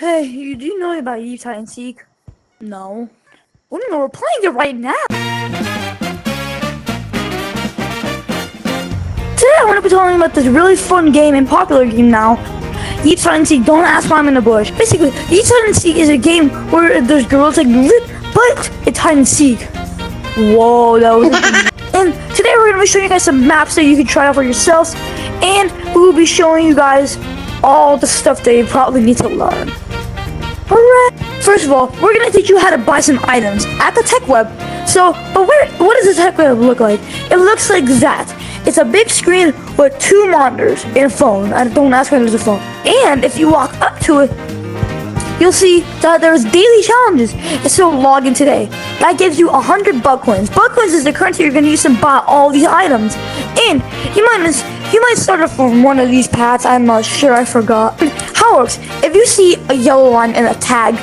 Hey, do you know about Yeeps hide and seek? No. Well, no, we're playing it right now. Today I want to be telling you about this really fun game and popular game now. Yeeps hide and seek. Don't ask why I'm in the bush. Basically, Yeeps hide and seek is a game where there's girls like but it's hide and seek. Whoa, that was. And today we're gonna be showing you guys some maps that you can try out for yourselves, and we will be showing you guys all the stuff that you probably need to learn. Alright. First of all, we're gonna teach you how to buy some items at the tech web. But what does the tech web look like? It looks like that. It's a big screen with two monitors and a phone. Don't ask why there's a phone. And if you walk up to it, you'll see that there's daily challenges. So log in today. That gives you 100 bug coins. Bug coins is the currency you're gonna use to buy all these items. And you might start off from one of these paths. I'm not sure. I forgot. How it works? If you see a yellow line and a tag,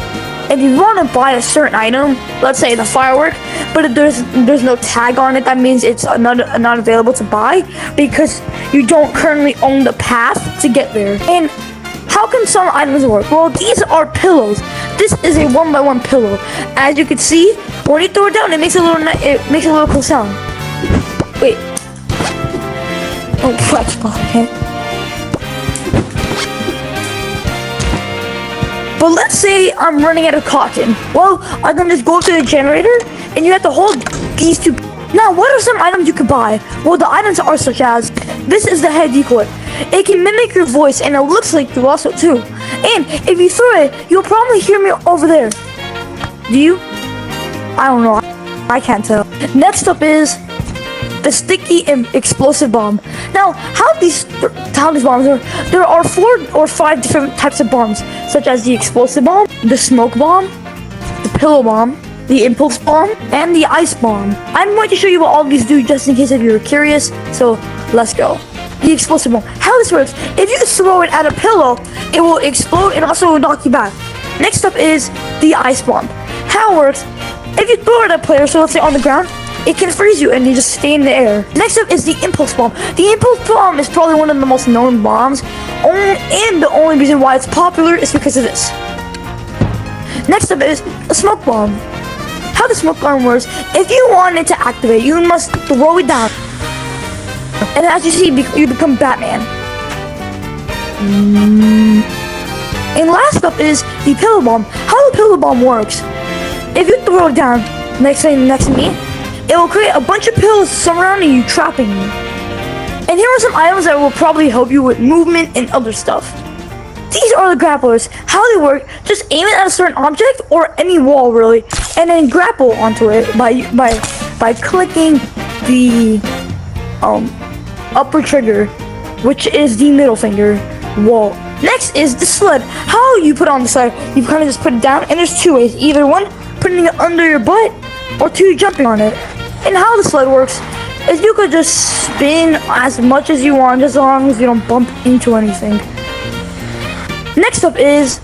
and you want to buy a certain item, let's say the firework, but if there's no tag on it, that means it's not available to buy because you don't currently own the path to get there. And how can some items work? Well, these are pillows. This is a 1x1 pillow. As you can see, when you throw it down, it makes a little cool sound. Wait. Oh, flex ball, okay. But let's say I'm running out of cotton. Well, I can just go up to the generator, and you have to hold these two. Now, what are some items you can buy? Well, the items are such as, this is the head decoy. It can mimic your voice, and it looks like you also too. And if you throw it, you'll probably hear me over there. Do you? I don't know. I can't tell. Next up is the sticky and explosive bomb. Now, how these bombs are, there are 4 or 5 different types of bombs, such as the explosive bomb, the smoke bomb, the pillow bomb, the impulse bomb, and the ice bomb. I'm going to show you what all these do just in case if you're curious, so let's go. The explosive bomb. How this works, if you throw it at a pillow, it will explode and also knock you back. Next up is the ice bomb. How it works, if you throw it at a player, so let's say on the ground, it can freeze you and you just stay in the air. Next up is the impulse bomb. The impulse bomb is probably one of the most known bombs, and the only reason why it's popular is because of this. Next up is a smoke bomb. How the smoke bomb works, if you want it to activate, you must throw it down. And as you see, you become Batman. And last up is the pillow bomb. How the pillow bomb works, if you throw it down next to me, it will create a bunch of pillows surrounding you, trapping you. And here are some items that will probably help you with movement and other stuff. These are the grapplers. How they work, just aim it at a certain object or any wall really, and then grapple onto it by clicking the upper trigger, which is the middle finger. Whoa. Next is the sled. How you put on the sled, you kind of just put it down, and there's 2 ways. Either 1, putting it under your butt, or 2, jumping on it. And how the sled works is you could just spin as much as you want, as long as you don't bump into anything. Next up is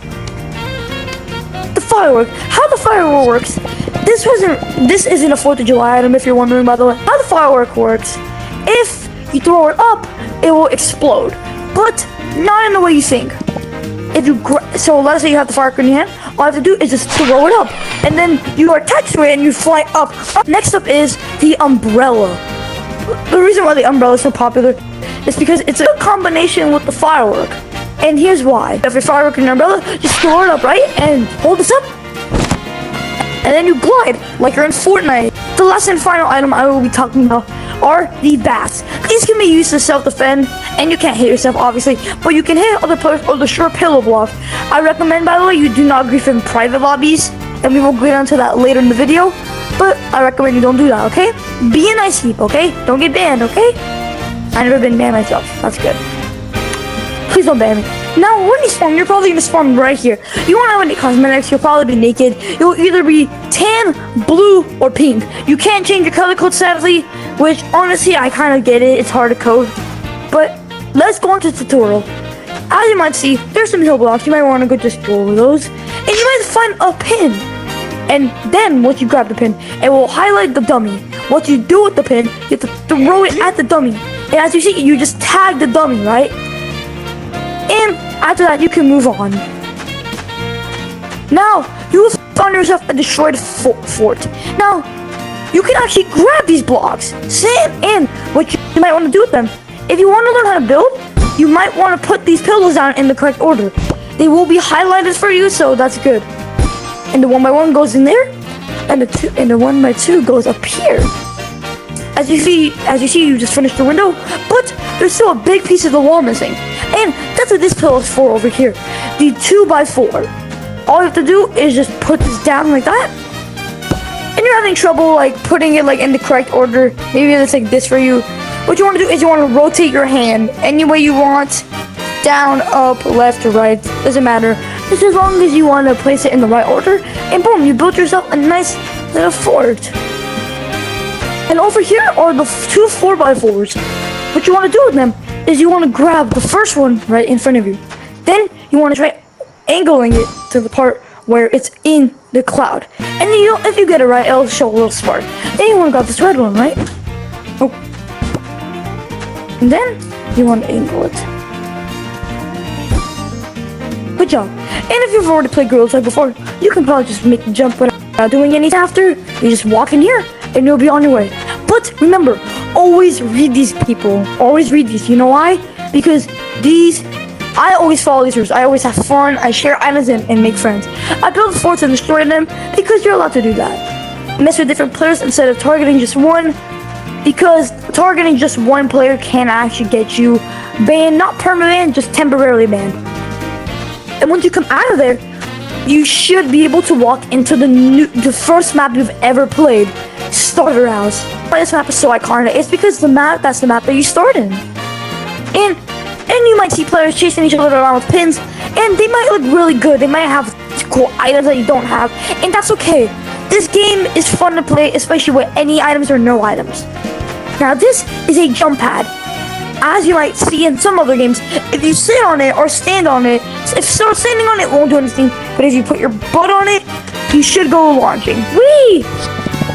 the firework. How the firework works, this isn't a 4th of July item if you're wondering, by the way. How the firework works, if you throw it up, it will explode, but not in the way you think. So let's say you have the firework in your hand, all you have to do is just throw it up, and then you are attached to it and you fly up. Next up is the umbrella. The reason why the umbrella is so popular is because it's a combination with the firework. And here's why. If your firework and an umbrella, just throw it up, right? And hold this up. And then you glide like you're in Fortnite. The last and final item I will be talking about are the bats. These can be used to self-defend, and you can't hit yourself obviously, but you can hit other players or the short pillow block. I recommend, by the way, you do not grief in private lobbies, and we will get into that later in the video, but I recommend you don't do that, okay? Be a nice heap, okay? Don't get banned, okay? I've never been banned myself. That's good. Please don't ban me. Now, when you spawn, you're probably gonna spawn right here. You won't have any cosmetics, you'll probably be naked. You'll either be tan, blue, or pink. You can't change your color code, sadly, which, honestly, I kind of get it. It's hard to code. But let's go into the tutorial. As you might see, there's some hill blocks. You might want to just go over those. And you might find a pin. And then, once you grab the pin, it will highlight the dummy. What you do with the pin, you have to throw it at the dummy. And as you see, you just tag the dummy, right? And after that, you can move on. Now, you will find yourself a destroyed fort. Now, you can actually grab these blocks, sit in what you might want to do with them. If you want to learn how to build, you might want to put these pillows down in the correct order. They will be highlighted for you, so that's good. And the 1x1 goes in there, and the 1x2 goes up here. As you see, you just finished the window, but there's still a big piece of the wall missing. And that's what this pillow is for over here. The 2x4. All you have to do is just put this down like that. And you're having trouble like putting it like in the correct order. Maybe it's like this for you. What you want to do is you want to rotate your hand any way you want. Down, up, left, or right. Doesn't matter. Just as long as you want to place it in the right order. And boom, you built yourself a nice little fort. And over here are the 2 4x4s. What you want to do with them is you want to grab the first one right in front of you. Then you want to try angling it to the part where it's in the cloud. And then if you get it right, it'll show a little spark. Then you want to grab this red one, right? Oh. And then you want to angle it. Good job. And if you've already played Gorilla Tag before, you can probably just make the jump without doing anything after. You just walk in here and you'll be on your way. But remember, always read these people. Always read these. You know why? Because I always follow these rules. I always have fun. I share items and make friends. I build forts and destroy them because you're allowed to do that. Mess with different players instead of targeting just one, because targeting just one player can actually get you banned, not permanent, just temporarily banned. And once you come out of there, you should be able to walk into the first map you've ever played, Starter House. Why this map is so iconic? It's because that's the map that you start in. And you might see players chasing each other around with pins, and they might look really good. They might have cool items that you don't have, and that's okay. This game is fun to play, especially with any items or no items. Now this is a jump pad. As you might see in some other games, if you sit on it or stand on it, if standing on it won't do anything, but if you put your butt on it, you should go launching. Whee!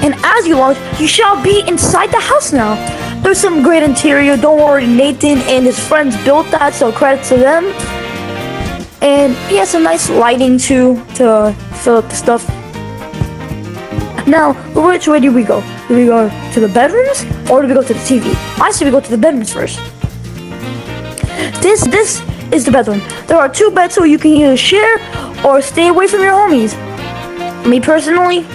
And as you launch, you shall be inside the house now. There's some great interior. Don't worry, Nathan and his friends built that, so credit to them. And he has some nice lighting too to fill up the stuff. Now, which way do we go? Do we go to the bedrooms or do we go to the TV? I say we go to the bedrooms first. This is the bedroom. There are 2 beds, so you can either share or stay away from your homies. Me personally,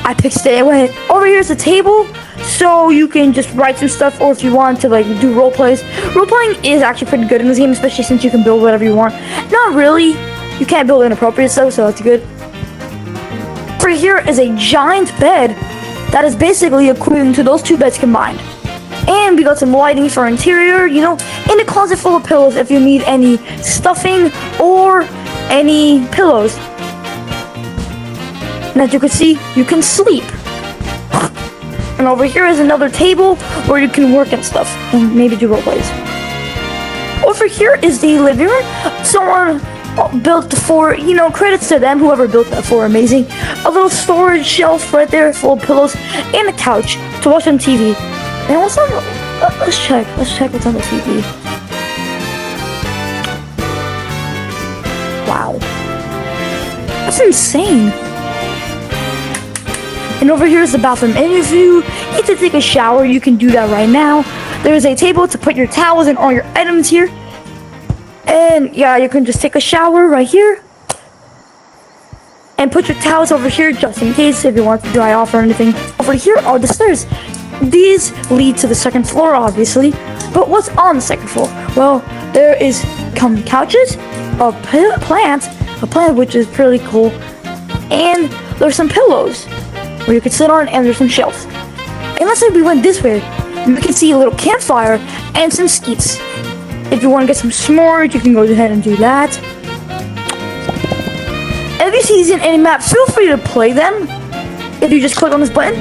I pick stay away. Over here is a table, so you can just write some stuff, or if you want to like do role plays. Role playing is actually pretty good in this game, especially since you can build whatever you want. Not really. You can't build inappropriate stuff, so that's good. Over here is a giant bed that is basically equivalent to those 2 beds combined. And we got some lighting for interior, you know, in a closet full of pillows if you need any stuffing or any pillows. And as you can see, you can sleep. And over here is another table where you can work and stuff and maybe do role plays. Over here is the living room. Someone built the fort, you know, credits to them, whoever built that fort, amazing. A little storage shelf right there full of pillows and a couch to watch on TV. And what's on let's check what's on the TV. Wow. That's insane. And over here is the bathroom. And if you need to take a shower, you can do that right now. There's a table to put your towels and all your items here. And yeah, you can just take a shower right here. And put your towels over here just in case if you want to dry off or anything. Over here are the stairs. These lead to the 2nd floor, obviously. But what's on the 2nd floor? Well, there is some couches, a plant which is pretty cool. And there's some pillows where you can sit on, and there's some shelves. And let's say we went this way, you can see a little campfire and some skeets. If you want to get some s'mores, you can go ahead and do that. If you see these in any map, feel free to play them. If you just click on this button,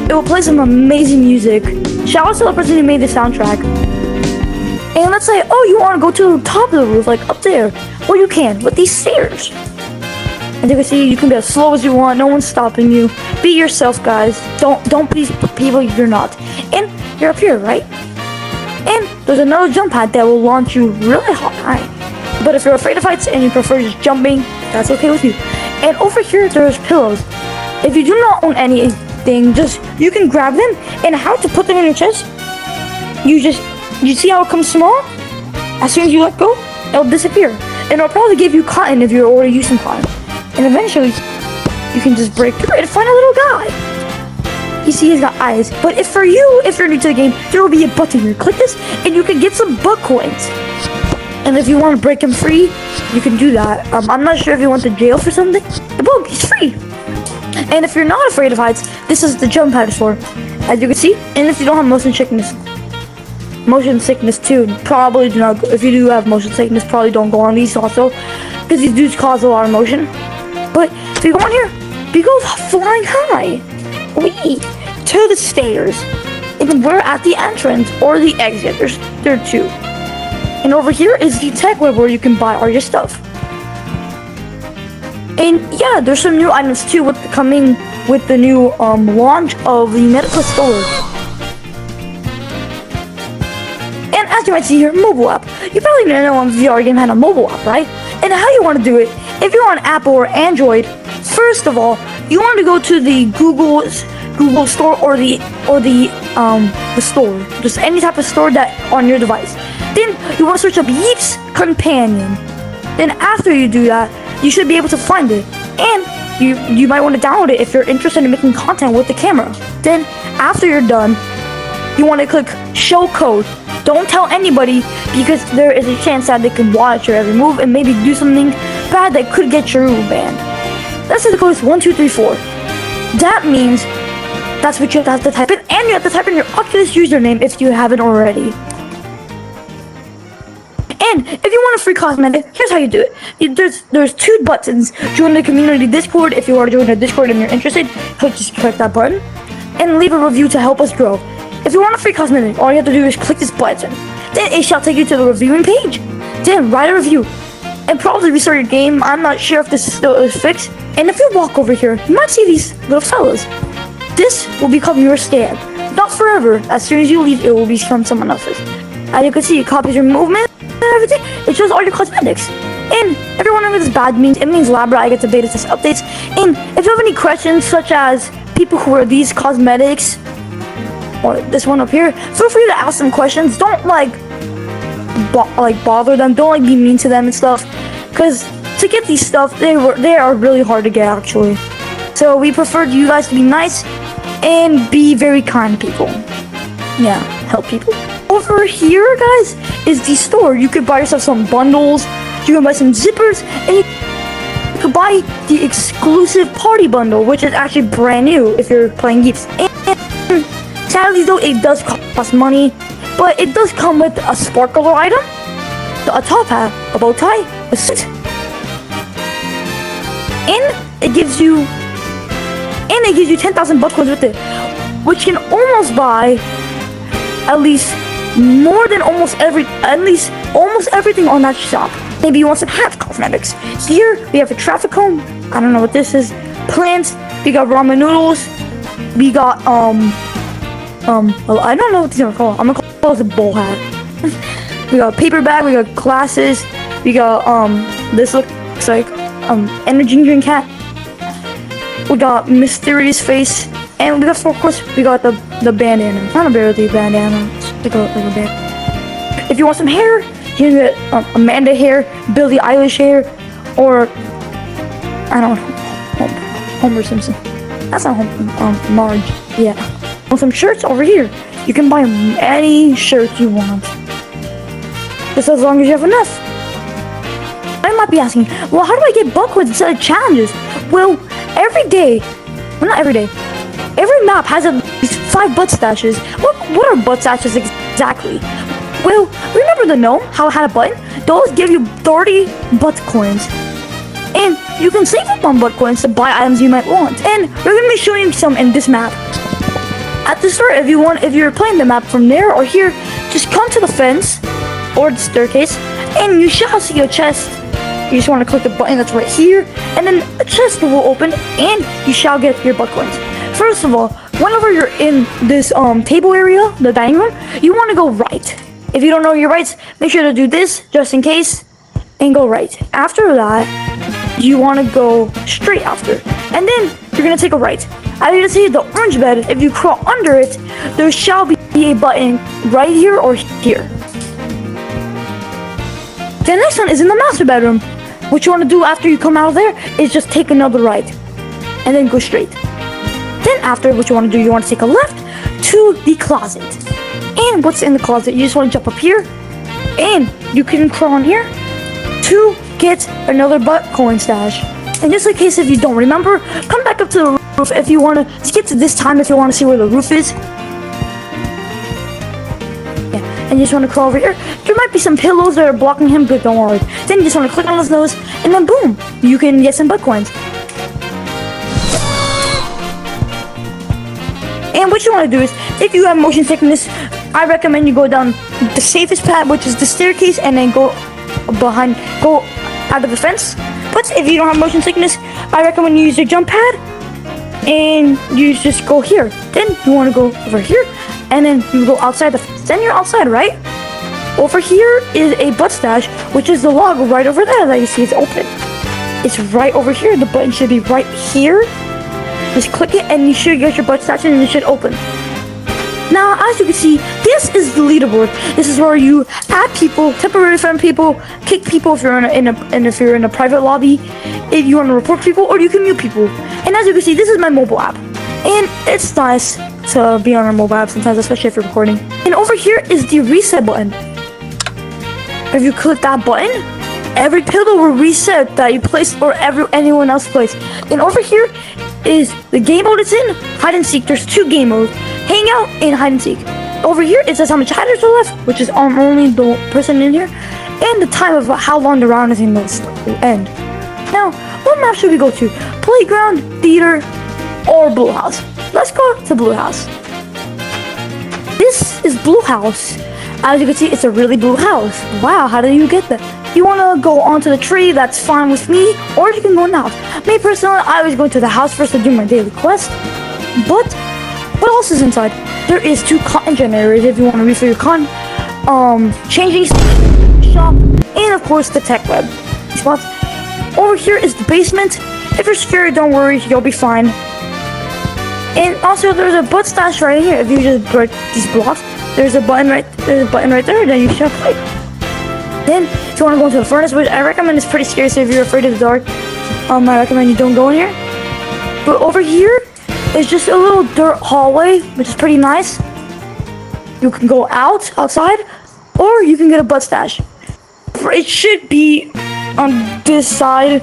it will play some amazing music. Shout out to the person who made the soundtrack. And let's say, oh, you want to go to the top of the roof, like up there. Well, you can with these stairs. And you can see you can be as slow as you want. No one's stopping you. Be yourself, guys. Don't please people you're not. And you're up here, right? And there's another jump pad that will launch you really high. But if you're afraid of heights and you prefer just jumping, that's okay with you. And over here, there's pillows. If you do not own anything, you can grab them. And how to put them in your chest? You see how it comes small? As soon as you let go, it'll disappear. And it'll probably give you cotton if you're already using cotton. And eventually, you can just break through it and find a little guy. You see, he's got eyes. But if you're new to the game, there will be a button here. Click this, and you can get some butt coins. And if you want to break him free, you can do that. I'm not sure if you went to jail for something. Boom, he's free. And if you're not afraid of heights, this is the jump pad for, as you can see. And if you don't have motion sickness too, probably do not. If you do have motion sickness, probably don't go on these also, because these do cause a lot of motion. But if you go on here, you go flying high, to the stairs. And we're at the entrance or the exit. There are two. And over here is the tech web where you can buy all your stuff. And yeah, there's some new items too coming with the new launch of the medical store. And as you might see here, mobile app. You probably didn't know a VR game had a mobile app, right? And how you want to do it, if you're on Apple or Android, first of all, you want to go to the Google store or the store, just any type of store that on your device. Then you want to search up Yeeps Companion. Then after you do that, you should be able to find it. And you might want to download it if you're interested in making content with the camera. Then after you're done, you want to click show code. Don't tell anybody, because there is a chance that they can watch your every move and maybe do something bad that could get your room banned. Let's say the code is 1234. That means that's what you have to type in, and you have to type in your Oculus username if you haven't already. And if you want a free cosmetic, here's how you do it. There's two buttons. Join the community Discord. If you are joining the Discord and you're interested, just click that button and leave a review to help us grow. If you want a free cosmetic, all you have to do is click this button. Then it shall take you to the reviewing page. Then write a review and probably restart your game. I'm not sure if this still is fixed. And if you walk over here, you might see these little fellas. This will become your stand. Not forever. As soon as you leave, it will become someone else's. As you can see, it copies your movement and everything. It shows all your cosmetics. And if you're wondering what this badge means, it means lab rat. I get to beta test updates. And if you have any questions, such as people who wear these cosmetics, or this one up here, feel free to ask them questions. Don't bother them. Don't be mean to them and stuff. Because to get these stuff, they are really hard to get actually. So we prefer you guys to be nice and be very kind people. Yeah, help people. Over here, guys, is the store. You could buy yourself some bundles. You can buy some zippers, and you could buy the exclusive party bundle, which is actually brand new if you're playing Yeeps. And sadly, though, it does cost money, but it does come with a sparkler item, a top hat, a bow tie, a suit, and it gives you 10,000 butt coins with it, which can almost buy at least almost everything on that shop. Maybe you want some hat cosmetics. Here we have a traffic cone. I don't know what this is. Plants. We got ramen noodles. We got I don't know what these are called. I'm gonna call it a bowl hat. We got a paper bag. We got glasses. We got this looks like energy drink hat. We got mysterious face, and we got, of course, we got the bandana. Not a barely bandana. It's like a band. If you want some hair, you can get Amanda hair, Billie Eilish hair, or I don't know, Homer Simpson. That's not Marge. Yeah. Want some shirts over here? You can buy any shirt you want, just as long as you have enough. I might be asking, well, how do I get butt coins instead of challenges? Well, not every day. Every map has at least 5 butt stashes. What are butt stashes exactly? Well, remember the gnome? How it had a button? Those give you 30 butt coins. And you can save up on butt coins to buy items you might want. And we're going to be showing you some in this map. At the start, if you're playing the map from there or here, just come to the fence or the staircase, and you shall see a chest. You just want to click the button that's right here, and then a chest will open, and you shall get your butt coins. First of all, whenever you're in this table area, the dining room, you want to go right. If you don't know your rights, make sure to do this just in case, and go right. After that, you want to go straight after. And then you're going to take a right. As you can see, the orange bed, if you crawl under it, there shall be a button right here or here. The next one is in the master bedroom. What you want to do after you come out of there is just take another right and then go straight. Then after, what you want to do, you want to take a left to the closet. And what's in the closet? You just want to jump up here and you can crawl in here to get another butt coin stash. And just in case if you don't remember, come back up to the roof if you want to skip to this time if you want to see where the roof is. Yeah, and you just want to crawl over here. There might be some pillows that are blocking him, but don't worry. Then you just want to click on his nose, and then boom, you can get some butt coins. And what you want to do is, if you have motion sickness, I recommend you go down the safest path, which is the staircase, and then go out of the fence. But if you don't have motion sickness, I recommend you use your jump pad, and you just go here. Then you want to go over here, and then you go outside the fence. Then you're outside, right? Over here is a butt stash, which is the log right over there that you see is open. It's right over here. The button should be right here. Just click it, and you should get your butt stash, and it should open. Now, as you can see, this is the leaderboard. This is where you add people, temporarily friend people, kick people if you're if you're in a private lobby, if you want to report people, or you can mute people. And as you can see, this is my mobile app, and it's nice to be on a mobile app sometimes, especially if you're recording. And over here is the reset button. If you click that button, every pillow will reset that you placed or anyone else placed. And over here is the game mode it's in, hide and seek. There's two game modes, hangout and hide and seek. Over here it says how much hiders are left, which is only the person in here, and the time of how long the round is in the end. Now, what map should we go to? Playground, theater, or Blue House? Let's go to Blue House. This is Blue House. As you can see, it's a really blue house. Wow, how did you get that? You want to go onto the tree, that's fine with me, or you can go in the house. Me personally, I always go to the house first to do my daily quest. But what else is inside? There is 2 cotton generators if you want to refill your cotton, changing shop, and of course the tech web spots. Over here is the basement. If you're scared, don't worry, you'll be fine. And also there's a butt stash right here. If you just break these blocks, there's a button right there that you should click. Then if you want to go into the furnace, which I recommend is pretty scary, so if you're afraid of the dark, I recommend you don't go in here. But over here is just a little dirt hallway, which is pretty nice. You can go outside, or you can get a butt stash. It should be on this side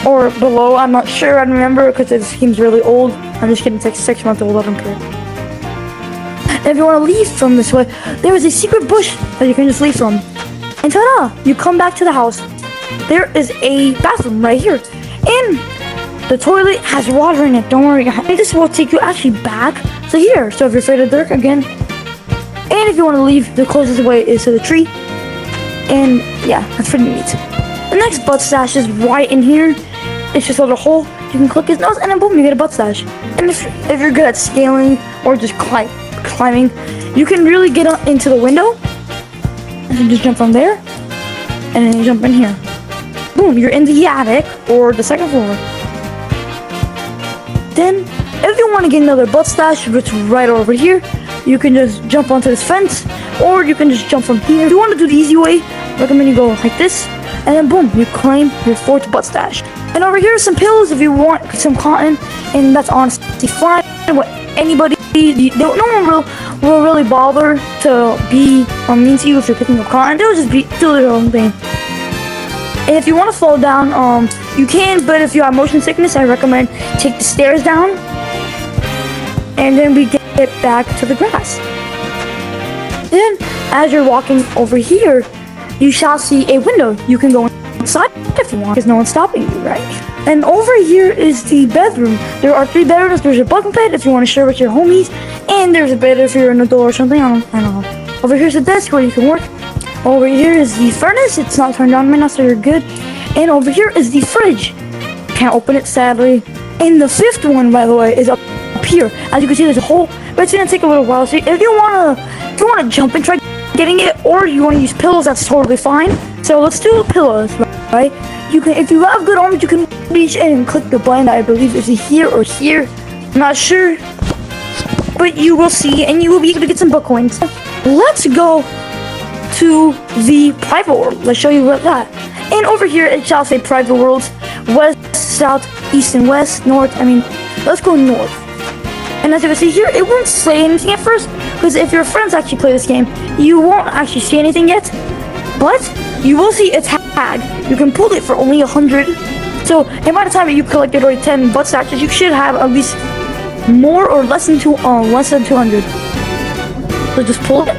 or below. I'm not sure. I don't remember because it seems really old. I'm just kidding. It's like 6 months old. I don't care. And if you want to leave from this way, there is a secret bush that you can just leave from. And ta-da! You come back to the house. There is a bathroom right here. And the toilet has water in it. Don't worry. And this will take you actually back to here. So if you're afraid of dirt, again. And if you want to leave, the closest way is to the tree. And yeah, that's pretty neat. The next butt stash is right in here. It's just a little hole. You can click his nose and then boom, you get a butt stash. And if you're good at scaling or just climbing, you can really get up into the window. And you just jump from there. And then you jump in here. Boom, you're in the attic or the second floor. Then, if you want to get another butt stash, which is right over here, you can just jump onto this fence, or you can just jump from here. If you want to do the easy way, I recommend you go like this, and then boom, you claim your 4th butt stash. And over here are some pillows if you want some cotton, and that's honestly fine. What anybody, no one will really bother to be mean to you if you're picking up cotton. They'll just do their own thing. And if you want to fall down, you can, but if you have motion sickness, I recommend take the stairs down, and then we get back to the grass. Then, as you're walking over here, you shall see a window. You can go inside if you want, because no one's stopping you, right? And over here is the bedroom. There are 3 bedrooms. There's a bunk bed if you want to share with your homies, and there's a bed if you're an adult or something. I don't know. Over here's the desk where you can work. Over here is the furnace. It's not turned on right now, so you're good. And over here is the fridge. Can't open it, sadly. And the 5th one, by the way, is up here. As you can see, there's a hole, but it's gonna take a little while. So if you wanna jump and try getting it, or you wanna use pillows, that's totally fine. So let's do pillows, right? you can, if you have good arms, you can reach in and click the button that I believe is here or here. I'm not sure, but you will see, and you will be able to get some book coins. Let's go to the private world. Let's show you what that. And over here it shall say private worlds, west, south, east, and west, north. Let's go north. And as you can see here, it won't say anything at first, because if your friends actually play this game, you won't actually see anything yet. But you will see a tag. You can pull it for only 100. So, and by the time you collected already 10 butt scratches, you should have at least more or less than 200. So just pull it,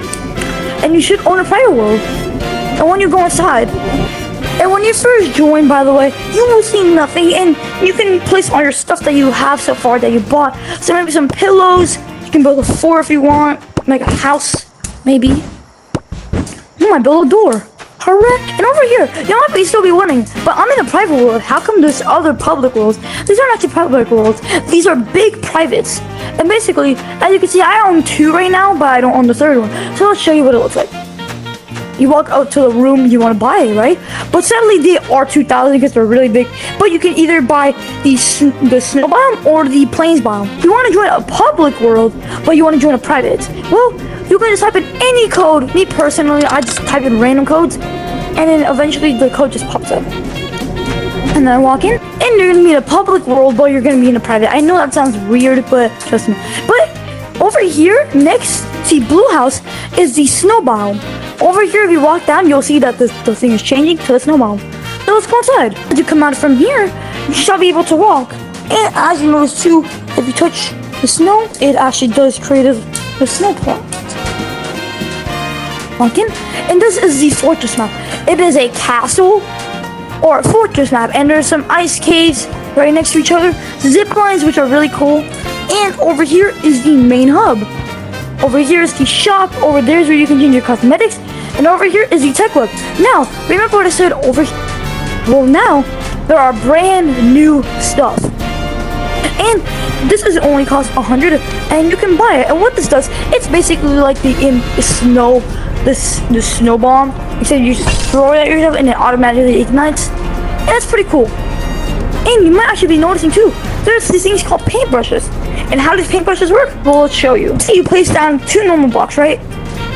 and you should own a private world. And when you go inside, and when you first join, by the way, you will see nothing, and you can place all your stuff that you have so far that you bought. So maybe some pillows. You can build a fort if you want, make a house, maybe. You might build a door. Correct. And over here, you might still be wondering, but I'm in a private world. How come there's other public worlds? These aren't actually public worlds. These are big privates. And basically, as you can see, I own 2 right now, but I don't own the 3rd one. So let's show you what it looks like. You walk out to the room you want to buy it, right? But sadly, they are 2,000 because they're really big. But you can either buy the snow biome or the plains biome. If you want to join a public world, but you want to join a private, well, you can just type in any code. Me personally, I just type in random codes, and then eventually the code just pops up. And then I walk in, and you're gonna be in a public world, but you're gonna be in a private. I know that sounds weird, but trust me. But over here, next to Blue House, is the snow biome. Over here, if you walk down, you'll see that the thing is changing to the snow biome. So let's go inside. As you come out from here, you shall be able to walk. And as you notice too, if you touch the snow, it actually does create a snow plot. Walk in, and this is the fortress map. It is a castle or a fortress map, and there's some ice caves right next to each other, zip lines which are really cool, and over here is the main hub. Over here is the shop, over there is where you can change your cosmetics, and over here is the tech web. Now, remember what I said over here? Well, now there are brand new stuff. And this is only cost 100, and you can buy it. And what this does, it's basically like the snow bomb, except you just throw it at yourself and it automatically ignites. And that's pretty cool. And you might actually be noticing too, there's these things called paintbrushes. And how does paintbrushes work? Well, let's show you. See, you place down 2 normal blocks, right?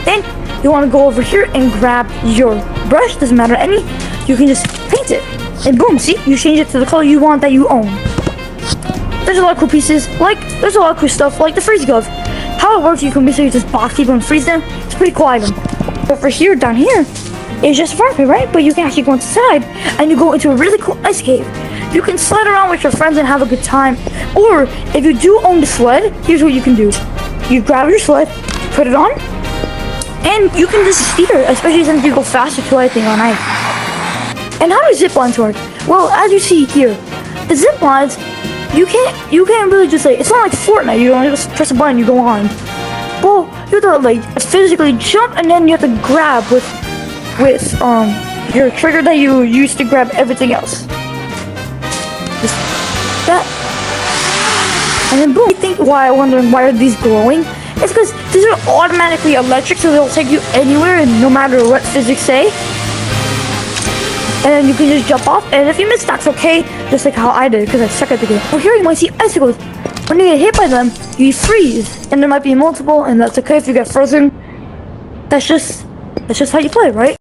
Then you want to go over here and grab your brush, doesn't matter any, you can just paint it. And boom, see, you change it to the color you want that you own. There's a lot of cool pieces, there's a lot of cool stuff, like the freeze glove. How it works, you can basically just box people and freeze them. It's a pretty cool item. Over here, down here, is just farm, right? But you can actually go inside, and you go into a really cool ice cave. You can sled around with your friends and have a good time. Or, if you do own the sled, here's what you can do. You grab your sled, put it on, and you can just steer, especially since you go faster to anything on ice. And how do zip lines work? Well, as you see here, the zip lines, you can't really just it's not like Fortnite, you don't just press a button, you go on. Well, you have to physically jump, and then you have to grab with your trigger that you use to grab everything else. Just that. And then boom. I think wondering why are these glowing? It's because these are automatically electric, so they'll take you anywhere, and no matter what physics say. And then you can just jump off, and if you miss, that's okay, just like how I did, because I suck at the game. Well, here you might see icicles. When you get hit by them, you freeze, and there might be multiple, and that's okay if you get frozen. That's just how you play, right?